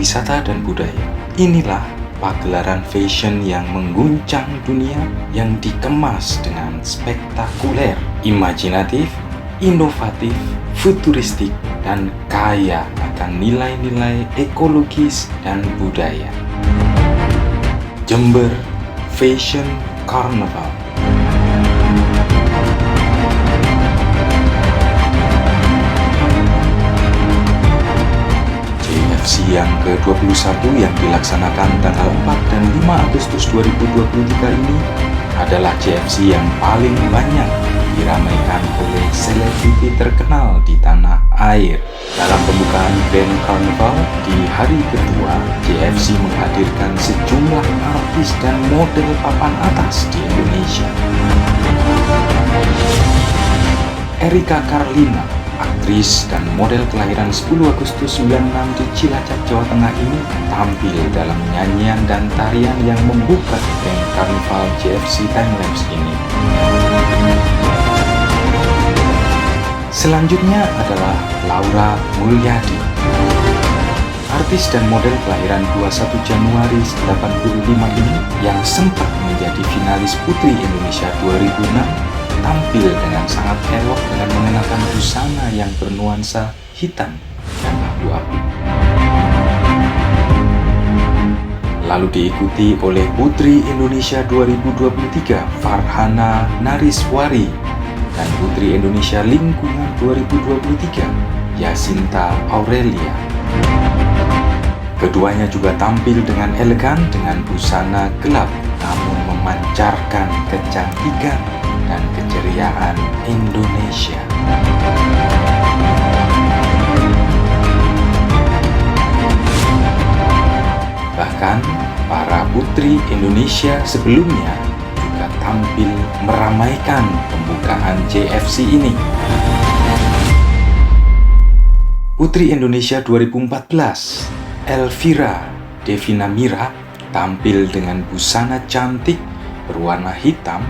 pariwisata dan budaya. Inilah pagelaran fashion yang mengguncang dunia, yang dikemas dengan spektakuler, imajinatif, inovatif, futuristik, dan kaya akan nilai-nilai ekologis dan budaya. Jember Fashion Carnival. JFC yang ke-21 yang dilaksanakan tanggal 4 dan 5 Agustus 2023 ini adalah JFC yang paling banyak diramaikan oleh selebriti terkenal di tanah air. Dalam pembukaan Grand Carnival di hari kedua, JFC menghadirkan sejumlah artis dan model papan atas di Indonesia. Erika Carlina, aktris dan model kelahiran 10 Agustus 96 di Cilacap, Jawa Tengah ini tampil dalam nyanyian dan tarian yang membuka Grand Carnival JFC Timelapse ini. Selanjutnya adalah Laura Mulyadi, artis dan model kelahiran 21 Januari 85 ini yang sempat menjadi finalis Putri Indonesia 2006, tampil dengan sangat elok dengan mengenakan busana yang bernuansa hitam dan abu-abu. Lalu diikuti oleh Putri Indonesia 2023 Farhana Nariswari dan Putri Indonesia Lingkungan 2023 Yasinta Aurelia. Keduanya juga tampil dengan elegan dengan busana gelap namun memancarkan kecantikan dan keceriaan Indonesia. Bahkan para putri Indonesia sebelumnya juga tampil meramaikan pembukaan JFC ini. Putri Indonesia 2014 Elvira Devina Mira tampil dengan busana cantik berwarna hitam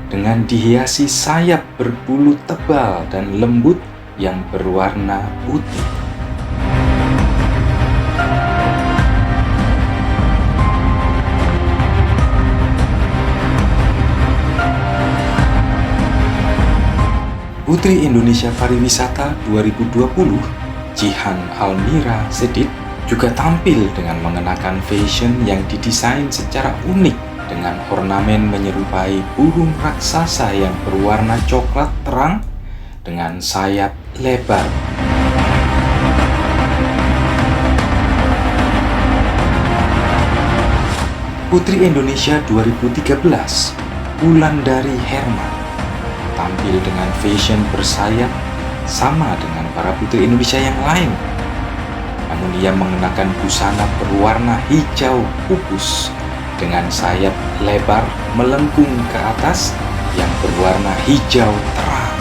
dengan dihiasi sayap berbulu tebal dan lembut yang berwarna putih. Putri Indonesia Pariwisata 2020 Jihan Almira Sedit juga tampil dengan mengenakan fashion yang didesain secara unik dengan ornamen menyerupai burung raksasa yang berwarna coklat terang dengan sayap lebar. Putri Indonesia 2013 Wulandari Herman tampil dengan fashion bersayap sama dengan para putri Indonesia yang lain. Namun ia mengenakan busana berwarna hijau pupus dengan sayap lebar melengkung ke atas yang berwarna hijau terang.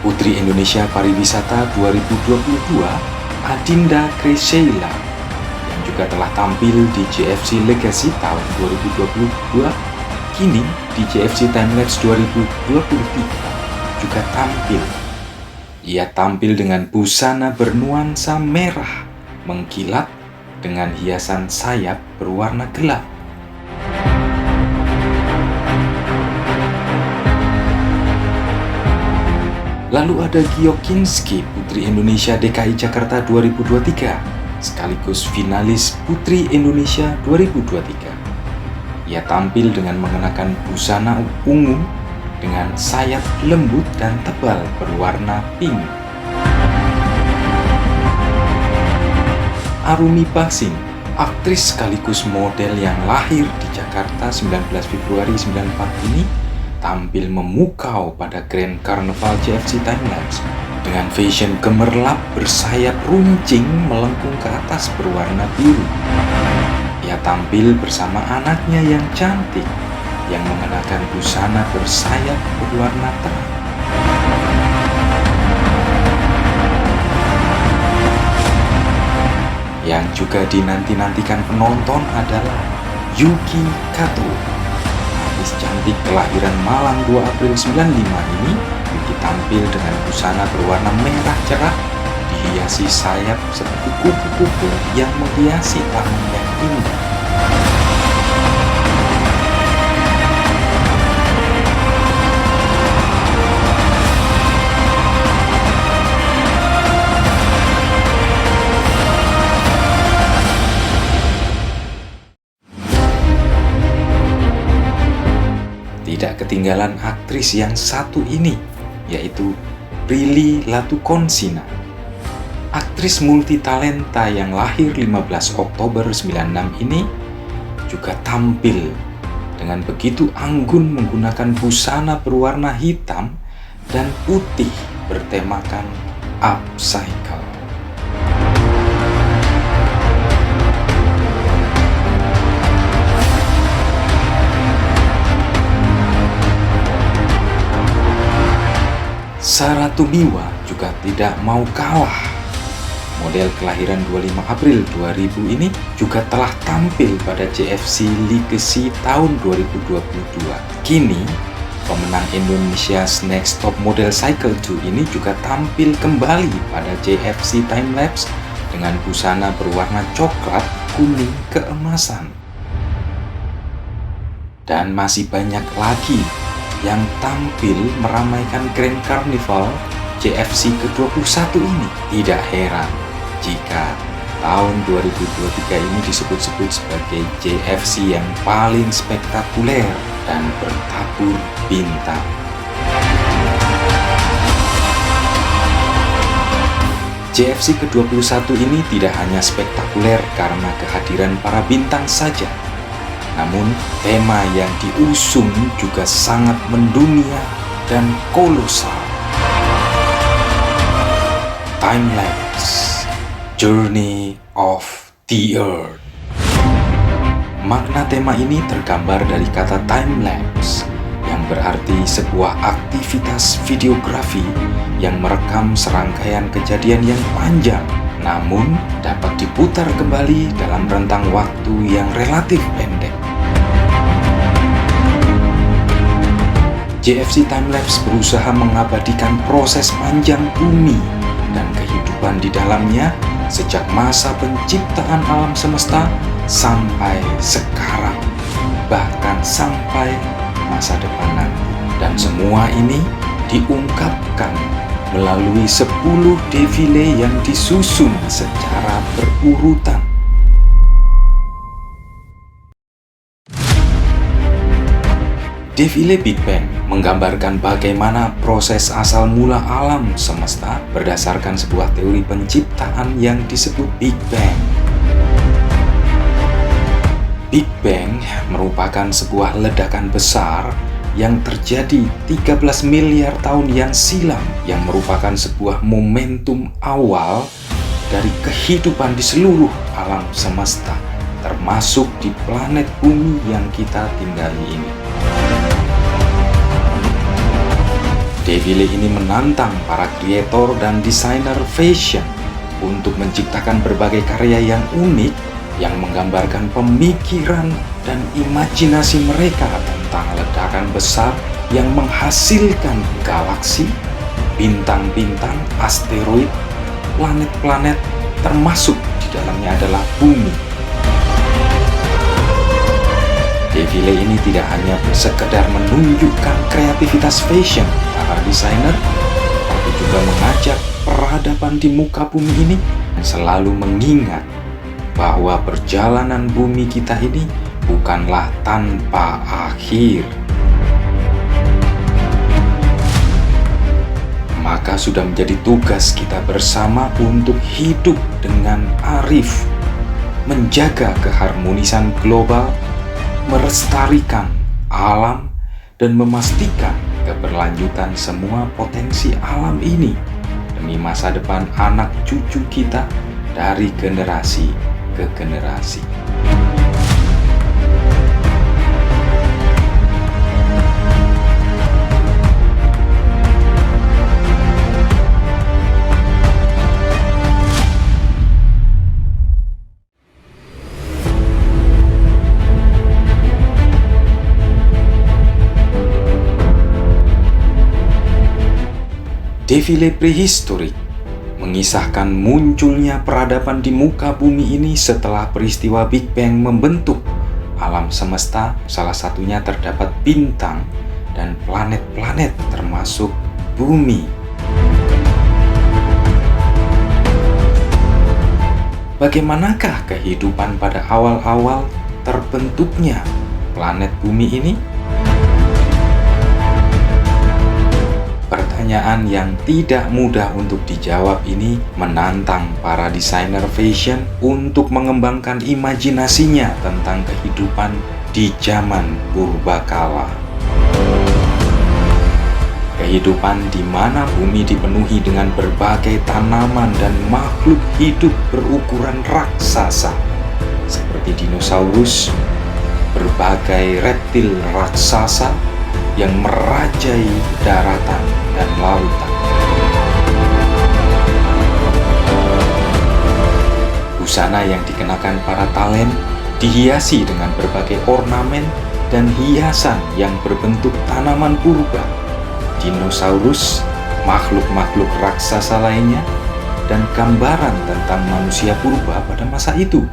Putri Indonesia Pariwisata 2022 Adinda Kreseila yang juga telah tampil di JFC Legacy tahun 2022, kini di JFC Timelapse 2023 juga tampil. Ia tampil dengan busana bernuansa merah mengkilat dengan hiasan sayap berwarna gelap. Lalu ada Gio Kinski, Putri Indonesia DKI Jakarta 2023, sekaligus finalis Putri Indonesia 2023. Ia tampil dengan mengenakan busana ungu dengan sayap lembut dan tebal berwarna pink. Arumi Baksing, aktris sekaligus model yang lahir di Jakarta 19 Februari 94 ini, tampil memukau pada Grand Carnival JFC Timelapse dengan fashion gemerlap bersayap runcing melengkung ke atas berwarna biru. Ia tampil bersama anaknya yang cantik yang mengenakan busana bersayap berwarna terang. Yang juga dinanti-nantikan penonton adalah Yuki Kato, aktris cantik kelahiran Malang 2 April 95 ini tampil dengan busana berwarna merah cerah dihiasi sayap seperti kupu-kupu yang menghiasi taman yang indah. Tidak ketinggalan aktris yang satu ini, yaitu Prilly Latukonsina. Aktris multitalenta yang lahir 15 Oktober 96 ini juga tampil dengan begitu anggun menggunakan busana berwarna hitam dan putih bertemakan upcycle. Sarah Tumiwa juga tidak mau kalah. Model kelahiran 25 April 2000 ini juga telah tampil pada JFC Legacy tahun 2022. Kini, pemenang Indonesia's Next Top Model Cycle 2 ini juga tampil kembali pada JFC Timelapse dengan busana berwarna coklat, kuning, keemasan. Dan masih banyak lagi yang tampil meramaikan Grand Carnival JFC ke-21 ini. Tidak heran jika tahun 2023 ini disebut-sebut sebagai JFC yang paling spektakuler dan bertabur bintang. JFC ke-21 ini tidak hanya spektakuler karena kehadiran para bintang saja, namun tema yang diusung juga sangat mendunia dan kolosal. Timelapse, Journey of the Earth. Makna tema ini tergambar dari kata timelapse yang berarti sebuah aktivitas videografi yang merekam serangkaian kejadian yang panjang namun dapat diputar kembali dalam rentang waktu yang relatif pendek. JFC Timelapse berusaha mengabadikan proses panjang bumi dan kehidupan di dalamnya sejak masa penciptaan alam semesta sampai sekarang, bahkan sampai masa depan nanti. Dan semua ini diungkapkan melalui 10 defile yang disusun secara berurutan. Defile Big Bang menggambarkan bagaimana proses asal mula alam semesta berdasarkan sebuah teori penciptaan yang disebut Big Bang. Big Bang merupakan sebuah ledakan besar yang terjadi 13 miliar tahun yang silam yang merupakan sebuah momentum awal dari kehidupan di seluruh alam semesta, termasuk di planet bumi yang kita tinggali ini. Defile ini menantang para kreator dan desainer fashion untuk menciptakan berbagai karya yang unik yang menggambarkan pemikiran dan imajinasi mereka tentang ledakan besar yang menghasilkan galaksi, bintang-bintang, asteroid, planet-planet, termasuk di dalamnya adalah bumi. Defile ini tidak hanya sekedar menunjukkan kreativitas fashion para desainer, tapi juga mengajak peradaban di muka bumi ini selalu mengingat bahwa perjalanan bumi kita ini bukanlah tanpa akhir. Maka sudah menjadi tugas kita bersama untuk hidup dengan arif, menjaga keharmonisan global, melestarikan alam, dan memastikan keberlanjutan semua potensi alam ini demi masa depan anak cucu kita dari generasi ke generasi. Defile prehistorik mengisahkan munculnya peradaban di muka bumi ini setelah peristiwa Big Bang membentuk alam semesta. Salah satunya terdapat bintang dan planet-planet termasuk bumi. Bagaimanakah kehidupan pada awal-awal terbentuknya planet bumi ini? Pertanyaan yang tidak mudah untuk dijawab ini menantang para desainer fashion untuk mengembangkan imajinasinya tentang kehidupan di zaman purbakala. Kehidupan di mana bumi dipenuhi dengan berbagai tanaman dan makhluk hidup berukuran raksasa seperti dinosaurus, berbagai reptil raksasa yang merajai daratan dan lautan. Busana yang dikenakan para talent dihiasi dengan berbagai ornamen dan hiasan yang berbentuk tanaman purba, dinosaurus, makhluk-makhluk raksasa lainnya, dan gambaran tentang manusia purba pada masa itu.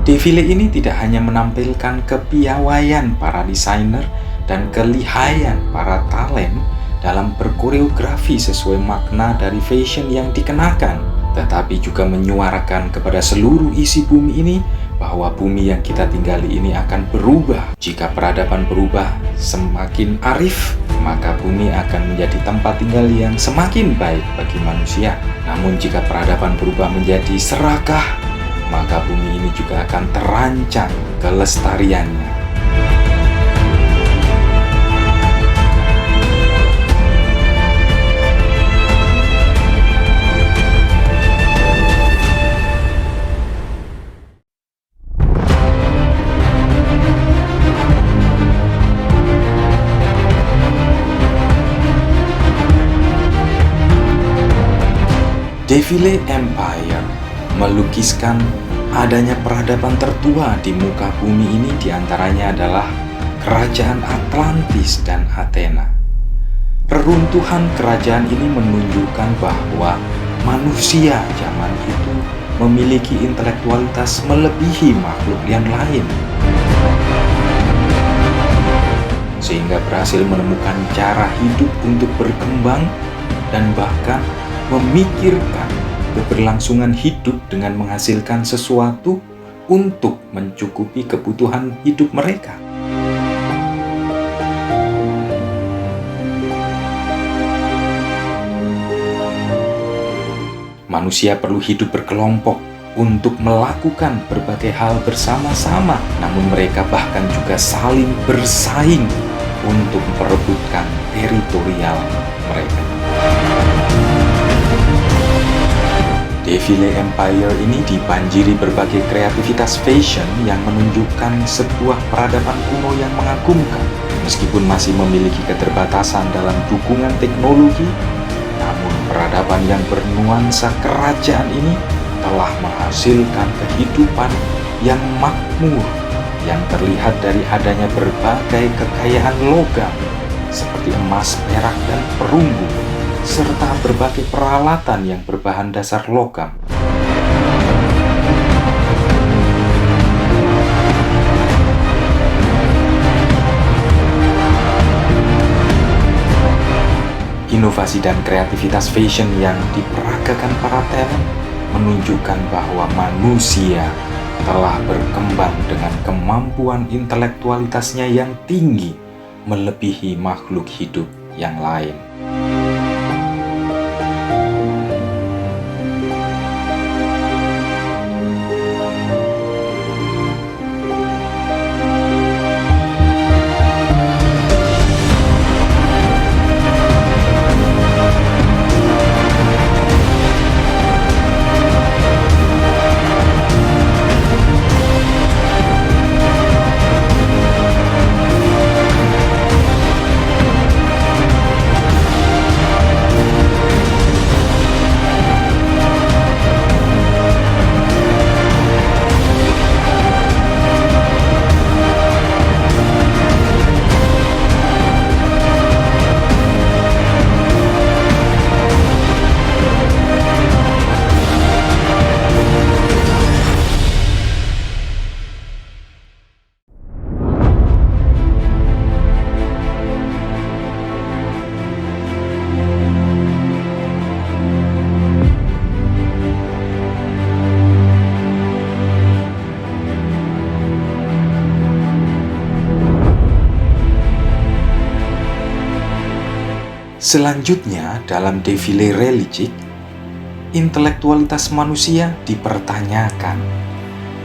Defile ini tidak hanya menampilkan kepiawaian para desainer dan kelihayan para talent dalam berkoreografi sesuai makna dari fashion yang dikenakan, tetapi juga menyuarakan kepada seluruh isi bumi ini bahwa bumi yang kita tinggali ini akan berubah. Jika peradaban berubah semakin arif, maka bumi akan menjadi tempat tinggal yang semakin baik bagi manusia. Namun jika peradaban berubah menjadi serakah, maka bumi ini juga akan terancam kelestariannya. Defile Empire melukiskan adanya peradaban tertua di muka bumi ini, diantaranya adalah Kerajaan Atlantis dan Athena. Reruntuhan kerajaan ini menunjukkan bahwa manusia zaman itu memiliki intelektualitas melebihi makhluk yang lain, sehingga berhasil menemukan cara hidup untuk berkembang dan bahkan memikirkan keberlangsungan hidup dengan menghasilkan sesuatu untuk mencukupi kebutuhan hidup mereka. Manusia perlu hidup berkelompok untuk melakukan berbagai hal bersama-sama, namun mereka bahkan juga saling bersaing untuk memperebutkan teritorial mereka. Defile Empire ini dibanjiri berbagai kreativitas fashion yang menunjukkan sebuah peradaban kuno yang mengagumkan. Meskipun masih memiliki keterbatasan dalam dukungan teknologi, namun peradaban yang bernuansa kerajaan ini telah menghasilkan kehidupan yang makmur, yang terlihat dari adanya berbagai kekayaan logam seperti emas, perak, dan perunggu, serta berbagai peralatan yang berbahan dasar logam. Inovasi dan kreativitas fashion yang diperagakan para talent menunjukkan bahwa manusia telah berkembang dengan kemampuan intelektualitasnya yang tinggi melebihi makhluk hidup yang lain. Selanjutnya, dalam defile religic, intelektualitas manusia dipertanyakan.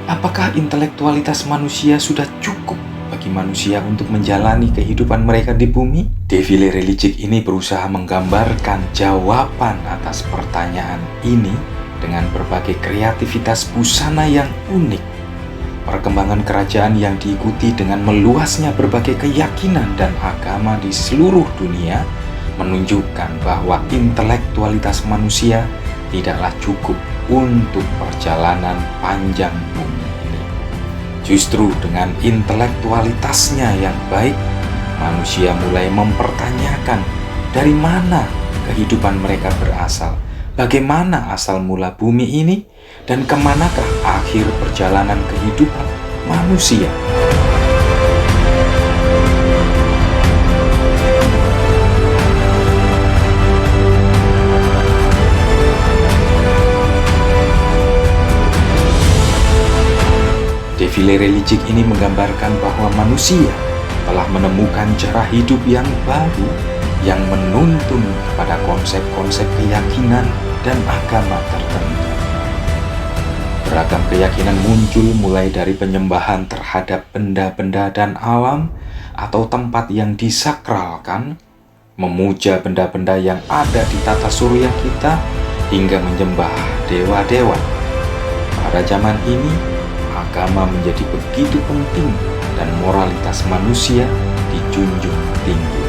Apakah intelektualitas manusia sudah cukup bagi manusia untuk menjalani kehidupan mereka di bumi? Defile religic ini berusaha menggambarkan jawaban atas pertanyaan ini dengan berbagai kreativitas busana yang unik. Perkembangan kerajaan yang diikuti dengan meluasnya berbagai keyakinan dan agama di seluruh dunia menunjukkan bahwa intelektualitas manusia tidaklah cukup untuk perjalanan panjang bumi ini. Justru dengan intelektualitasnya yang baik, manusia mulai mempertanyakan dari mana kehidupan mereka berasal, bagaimana asal mula bumi ini, dan kemanakah akhir perjalanan kehidupan manusia. Defile religic ini menggambarkan bahwa manusia telah menemukan cara hidup yang baru yang menuntun kepada konsep-konsep keyakinan dan agama tertentu. Beragam keyakinan muncul mulai dari penyembahan terhadap benda-benda dan alam atau tempat yang disakralkan, memuja benda-benda yang ada di tata surya kita, hingga menyembah dewa-dewa. Pada zaman ini, agama menjadi begitu penting dan moralitas manusia dijunjung tinggi.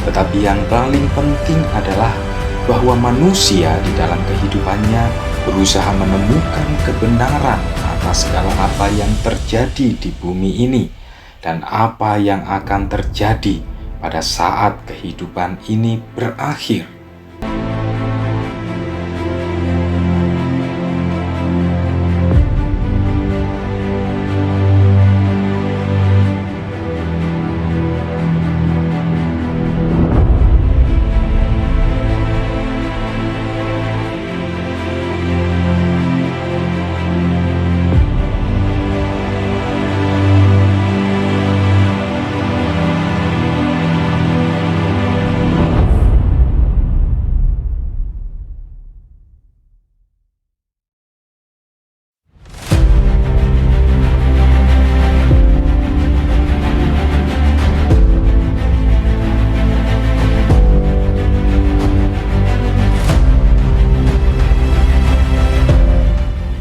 Tetapi yang paling penting adalah bahwa manusia di dalam kehidupannya berusaha menemukan kebenaran atas segala apa yang terjadi di bumi ini dan apa yang akan terjadi pada saat kehidupan ini berakhir.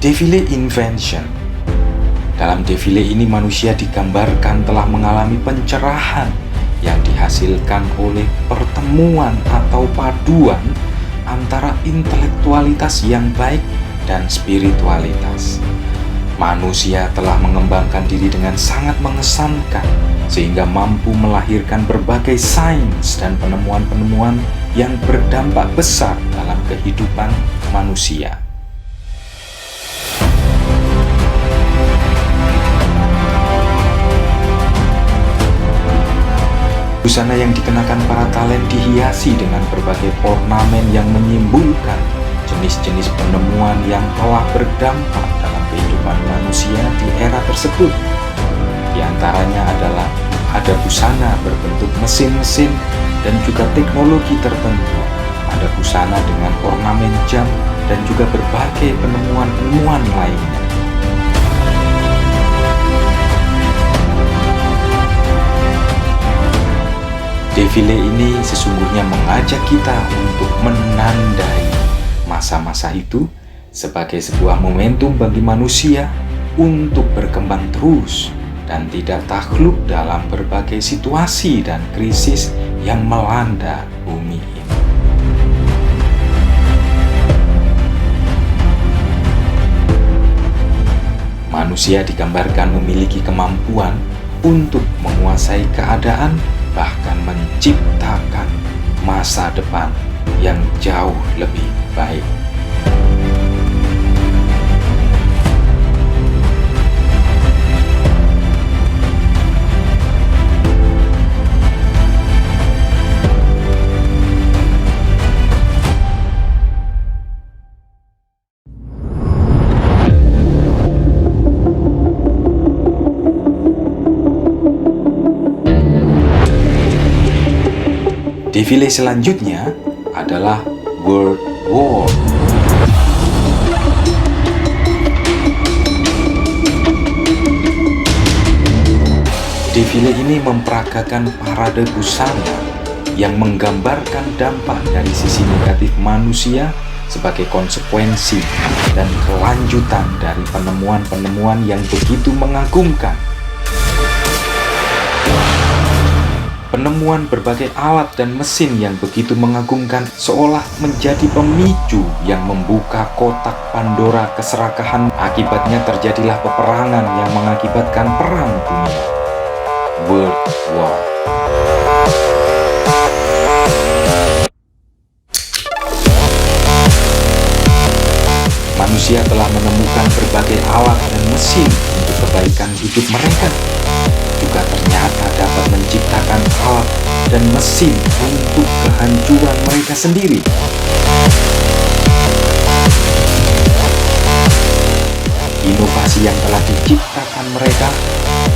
Defile invention. Dalam defile ini manusia digambarkan telah mengalami pencerahan yang dihasilkan oleh pertemuan atau paduan antara intelektualitas yang baik dan spiritualitas. Manusia telah mengembangkan diri dengan sangat mengesankan sehingga mampu melahirkan berbagai sains dan penemuan-penemuan yang berdampak besar dalam kehidupan manusia. Busana yang dikenakan para talent dihiasi dengan berbagai ornamen yang menyimbolkan jenis-jenis penemuan yang telah berdampak dalam kehidupan manusia di era tersebut. Di antaranya adalah ada busana berbentuk mesin-mesin dan juga teknologi tertentu. Ada busana dengan ornamen jam dan juga berbagai penemuan-penemuan lainnya. Defile ini sesungguhnya mengajak kita untuk menandai masa-masa itu sebagai sebuah momentum bagi manusia untuk berkembang terus dan tidak takluk dalam berbagai situasi dan krisis yang melanda bumi ini. Manusia digambarkan memiliki kemampuan untuk menguasai keadaan, bahkan menciptakan masa depan yang jauh lebih baik. Defile selanjutnya adalah World War. Defile ini memperagakan parade busana yang menggambarkan dampak dari sisi negatif manusia sebagai konsekuensi dan kelanjutan dari penemuan-penemuan yang begitu mengagumkan. Penemuan berbagai alat dan mesin yang begitu mengagumkan seolah menjadi pemicu yang membuka kotak Pandora keserakahan. Akibatnya terjadilah peperangan yang mengakibatkan perang dunia, World War. Manusia telah menemukan berbagai alat dan mesin untuk kebaikan hidup mereka. Juga ternyata dapat menciptakan alat dan mesin untuk kehancuran mereka sendiri. Inovasi yang telah diciptakan mereka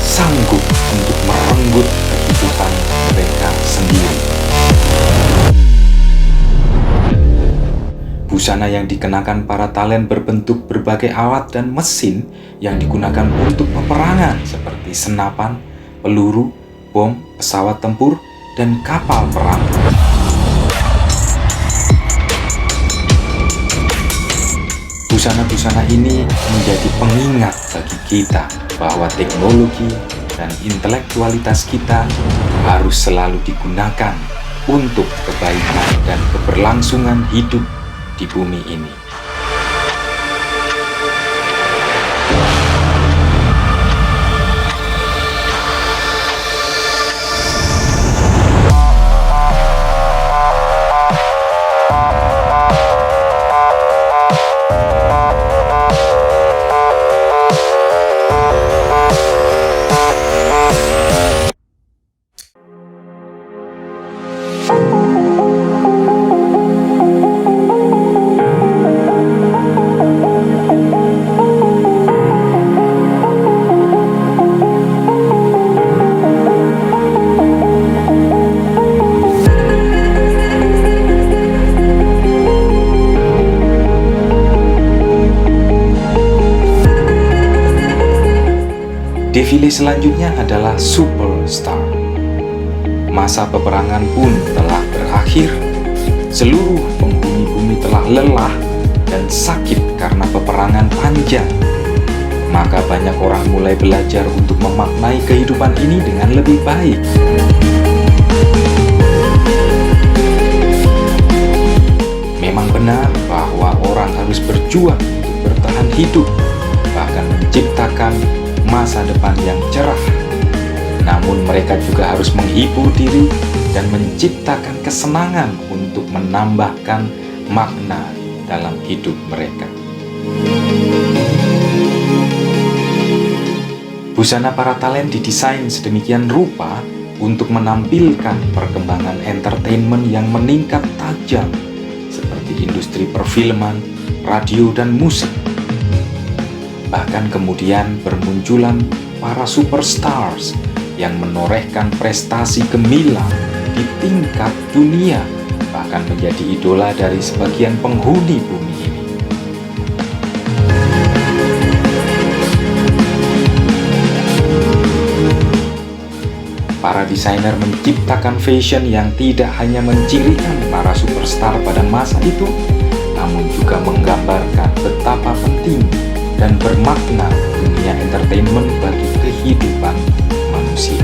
sanggup untuk merenggut kehidupan mereka sendiri. Busana yang dikenakan para talent berbentuk berbagai alat dan mesin yang digunakan untuk peperangan seperti senapan, peluru, bom, pesawat tempur, dan kapal perang. Busana-busana ini menjadi pengingat bagi kita bahwa teknologi dan intelektualitas kita harus selalu digunakan untuk kebaikan dan keberlangsungan hidup di bumi ini. Defile selanjutnya adalah Superstar. Masa peperangan pun telah berakhir. Seluruh penghuni bumi telah lelah dan sakit karena peperangan panjang. Maka banyak orang mulai belajar untuk memaknai kehidupan ini dengan lebih baik. Memang benar bahwa orang harus berjuang untuk bertahan hidup, bahkan menciptakan masa depan yang cerah. Namun mereka juga harus menghibur diri dan menciptakan kesenangan untuk menambahkan makna dalam hidup mereka. Busana para talent didesain sedemikian rupa untuk menampilkan perkembangan entertainment yang meningkat tajam seperti industri perfilman, radio, dan musik. Bahkan kemudian bermunculan para superstars yang menorehkan prestasi gemilang di tingkat dunia, bahkan menjadi idola dari sebagian penghuni bumi ini. Para desainer menciptakan fashion yang tidak hanya mencirikan para superstar pada masa itu, namun juga menggambarkan betapa penting dan bermakna dunia entertainment bagi kehidupan manusia.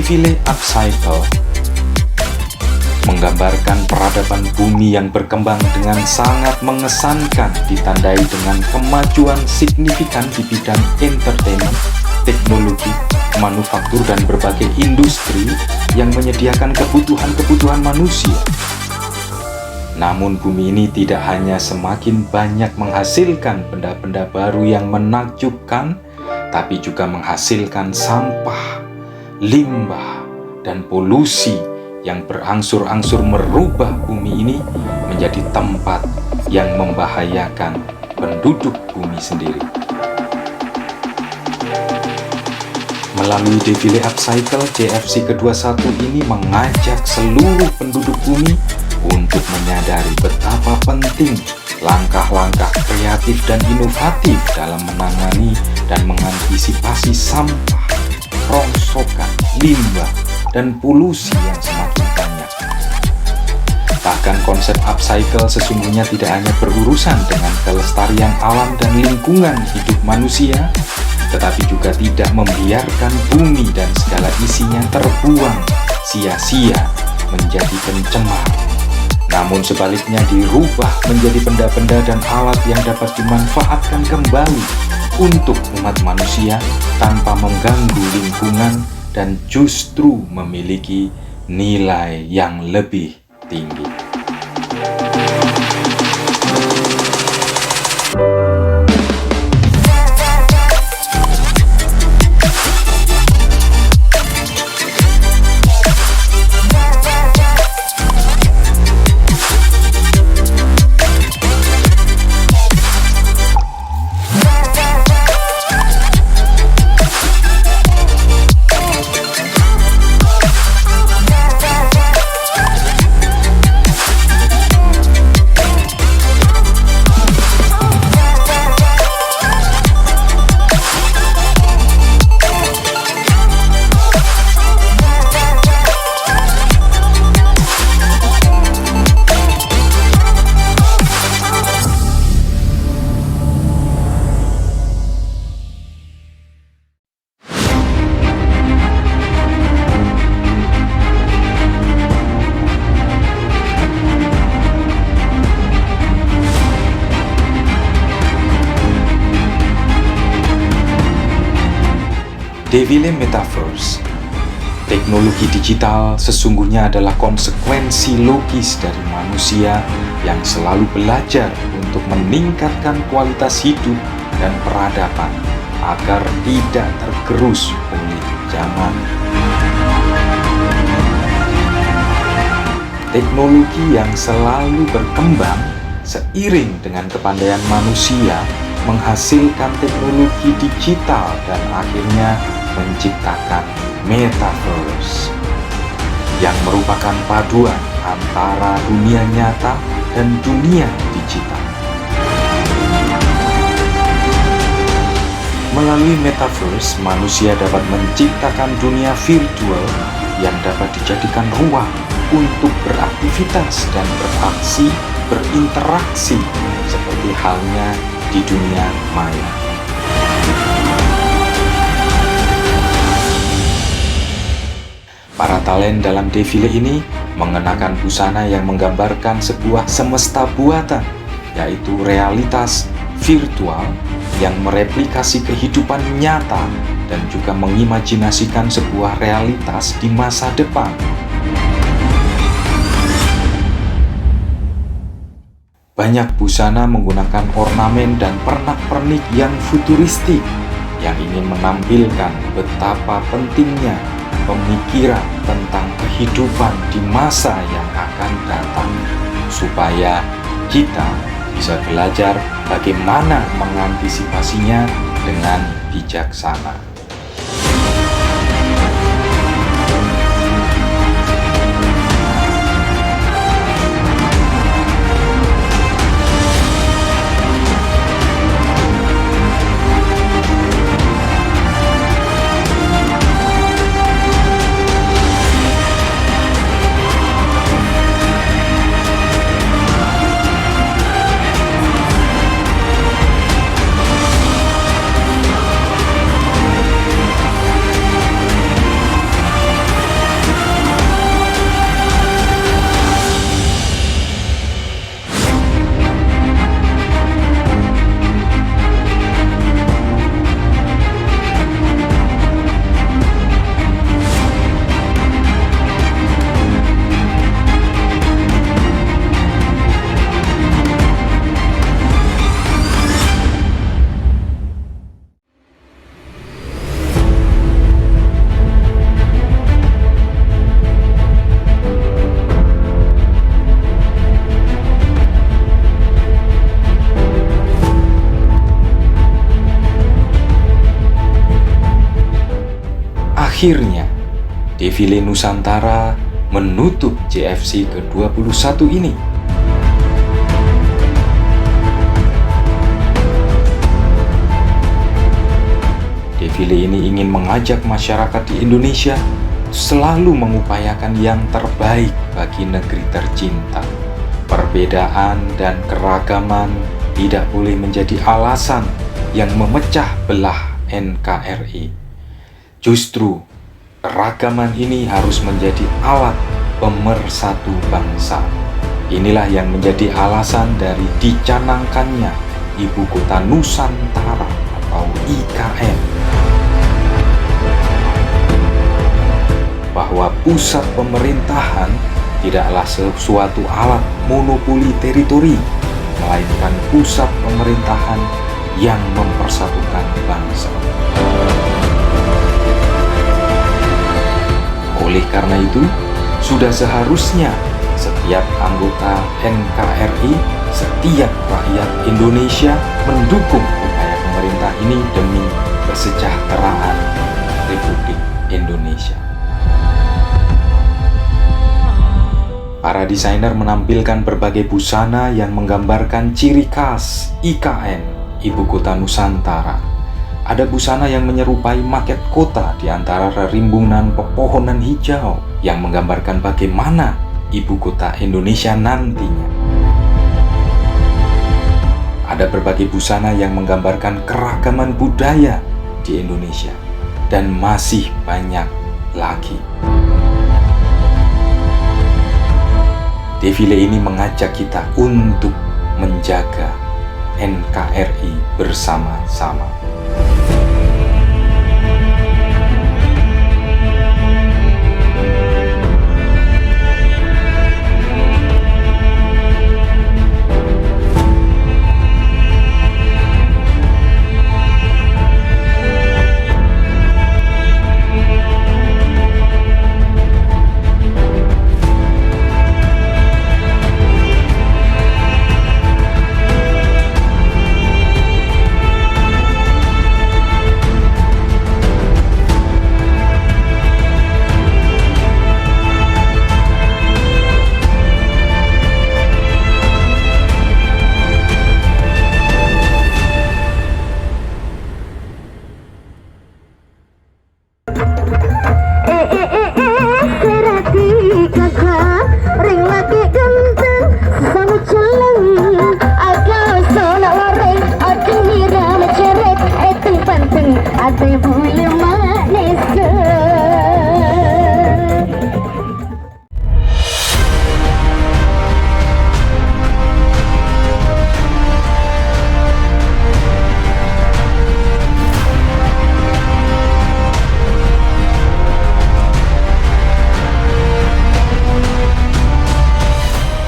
Defile Upcycle menggambarkan peradaban bumi yang berkembang dengan sangat mengesankan, ditandai dengan kemajuan signifikan di bidang entertainment, teknologi, manufaktur, dan berbagai industri yang menyediakan kebutuhan-kebutuhan manusia. Namun bumi ini tidak hanya semakin banyak menghasilkan benda-benda baru yang menakjubkan, tapi juga menghasilkan sampah, limbah, dan polusi yang berangsur-angsur merubah bumi ini menjadi tempat yang membahayakan penduduk bumi sendiri. Melalui Defile Upcycle, JFC ke-21 ini mengajak seluruh penduduk bumi untuk menyadari betapa penting langkah-langkah kreatif dan inovatif dalam menangani dan mengantisipasi sampah, rongsokan, limbah, dan polusi yang semakin banyak. Bahkan konsep upcycle sesungguhnya tidak hanya berurusan dengan kelestarian alam dan lingkungan hidup manusia, tetapi juga tidak membiarkan bumi dan segala isinya terbuang sia-sia menjadi pencemar. Namun sebaliknya dirubah menjadi benda-benda dan alat yang dapat dimanfaatkan kembali untuk umat manusia tanpa mengganggu lingkungan dan justru memiliki nilai yang lebih tinggi. Defile Metaverse. Teknologi digital sesungguhnya adalah konsekuensi logis dari manusia yang selalu belajar untuk meningkatkan kualitas hidup dan peradaban agar tidak tergerus oleh zaman. Teknologi yang selalu berkembang seiring dengan kepandaian manusia menghasilkan teknologi digital dan akhirnya menciptakan Metaverse yang merupakan paduan antara dunia nyata dan dunia digital. Melalui Metaverse, manusia dapat menciptakan dunia virtual yang dapat dijadikan ruang untuk beraktivitas dan beraksi, berinteraksi seperti halnya di dunia maya. Para talent dalam defile ini mengenakan busana yang menggambarkan sebuah semesta buatan, yaitu realitas virtual yang mereplikasi kehidupan nyata dan juga mengimajinasikan sebuah realitas di masa depan. Banyak busana menggunakan ornamen dan pernak-pernik yang futuristik yang ingin menampilkan betapa pentingnya pemikiran tentang kehidupan di masa yang akan datang, supaya kita bisa belajar bagaimana mengantisipasinya dengan bijaksana. Akhirnya, defile Nusantara menutup JFC ke-21 ini. Defile ini ingin mengajak masyarakat di Indonesia selalu mengupayakan yang terbaik bagi negeri tercinta. Perbedaan dan keragaman tidak boleh menjadi alasan yang memecah belah NKRI. Justru, keragaman ini harus menjadi alat pemersatu bangsa. Inilah yang menjadi alasan dari dicanangkannya Ibu Kota Nusantara atau IKN. Bahwa pusat pemerintahan tidaklah sesuatu alat monopoli teritori, melainkan pusat pemerintahan yang mempersatukan bangsa. Oleh karena itu, sudah seharusnya setiap anggota NKRI, setiap rakyat Indonesia mendukung upaya pemerintah ini demi kesejahteraan Republik Indonesia. Para desainer menampilkan berbagai busana yang menggambarkan ciri khas IKN, Ibu Kota Nusantara. Ada busana yang menyerupai maket kota di antara rimbunan pepohonan hijau yang menggambarkan bagaimana Ibu Kota Indonesia nantinya. Ada berbagai busana yang menggambarkan keragaman budaya di Indonesia, dan masih banyak lagi. Defile ini mengajak kita untuk menjaga NKRI bersama-sama.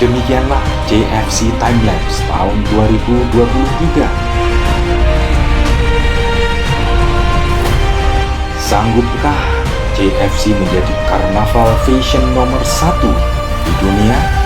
Demikianlah JFC Timelapse tahun 2023. Sanggupkah JFC menjadi karnaval fashion nomor 1 di dunia?